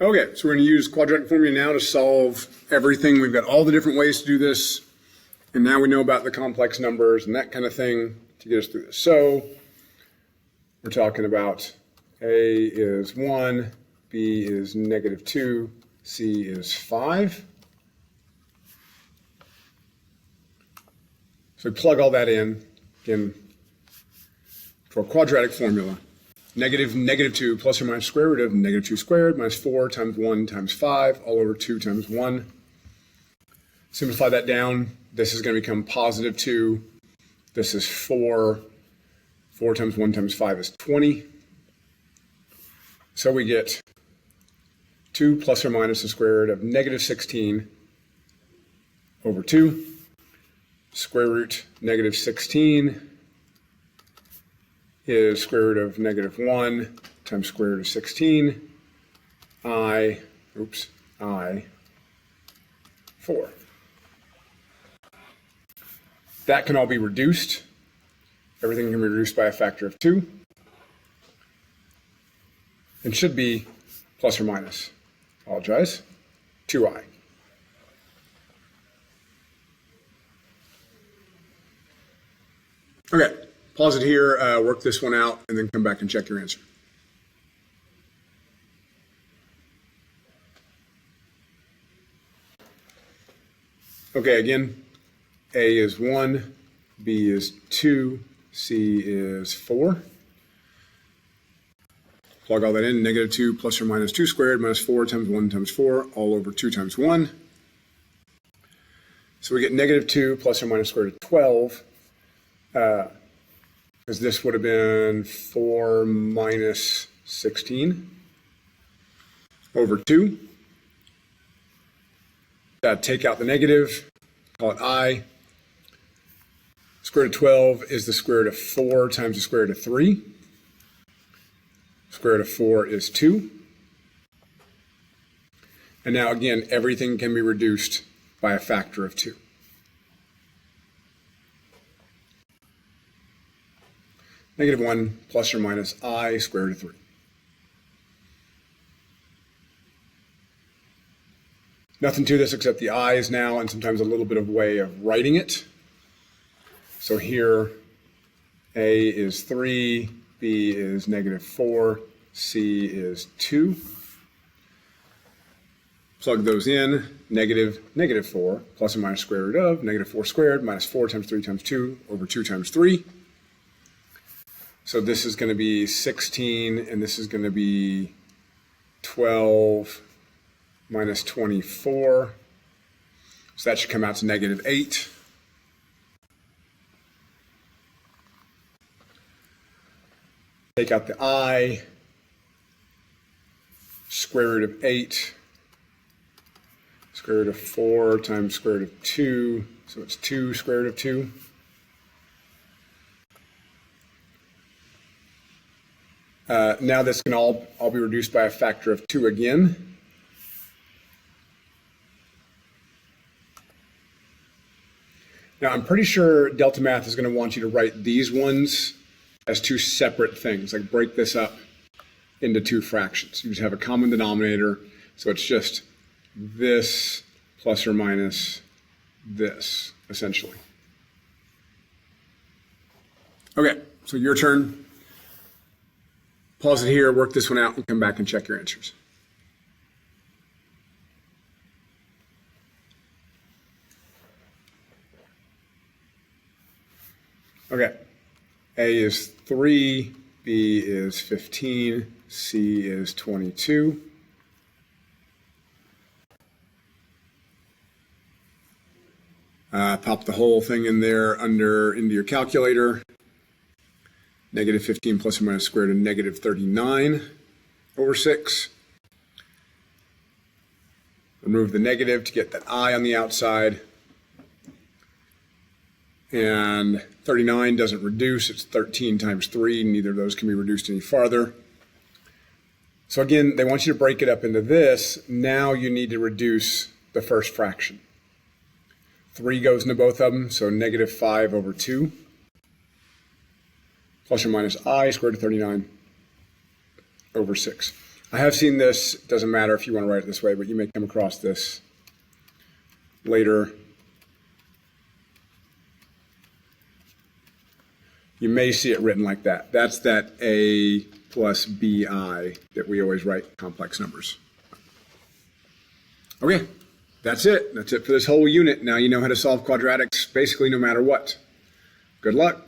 Okay, so we're going to use quadratic formula now to solve everything. We've got all the different ways to do this, and now we know about the complex numbers and that kind of thing to get us through this. So we're talking about A is 1, B is -2, C is 5. So we plug all that in, again, to our quadratic formula. -2 plus or minus square root of -2 squared minus 4 times 1 times 5 all over 2 times 1. Simplify that down. This is going to become +2. This is 4. 4 times 1 times 5 is 20. So we get 2 plus or minus the square root of -16 over 2. Square root -16 is square root of -1 times square root of 16, I 4. That can all be reduced. Everything can be reduced by a factor of 2. And should be plus or minus, apologize, 2i. Okay. Pause it here, work this one out, and then come back and check your answer. Okay, again, A is 1, B is 2, C is 4. Plug all that in, -2 plus or minus 2 squared minus 4 times 1 times 4 all over 2 times 1. So we get -2 plus or minus square root of 12. Because this would have been 4 minus 16 over 2. Take out the negative, call it I. Square root of 12 is the square root of 4 times the square root of 3. Square root of 4 is 2. And now again, everything can be reduced by a factor of 2. -1 plus or minus I square root of 3. Nothing to this except the i's now and sometimes a little bit of way of writing it. So here A is 3, B is -4, C is 2. Plug those in, -4 plus or minus square root of -4 squared minus 4 times 3 times 2 over 2 times 3. So this is going to be 16, and this is going to be 12 minus 24. So that should come out to -8. Take out the I, square root of 8, square root of 4 times square root of 2, so it's 2 square root of 2. Now this can all be reduced by a factor of 2 again. Now I'm pretty sure Delta Math is going to want you to write these ones as 2 separate things, like break this up into 2 fractions. You just have a common denominator, so it's just this plus or minus this, essentially. Okay, so your turn. Pause it here, work this one out, and come back and check your answers. Okay, A is 3, B is 15, C is 22. Pop the whole thing in there into your calculator. -15 plus or minus square root of -39 over 6. Remove the negative to get that I on the outside. And 39 doesn't reduce, it's 13 times 3. Neither of those can be reduced any farther. So again, they want you to break it up into this. Now you need to reduce the first fraction. 3 goes into both of them, so -5 over 2. Plus or minus I squared root of 39 over 6. I have seen this, it doesn't matter if you want to write it this way, but you may come across this later. You may see it written like that. That's that A plus BI that we always write complex numbers. Okay, that's it. That's it for this whole unit. Now you know how to solve quadratics basically no matter what. Good luck.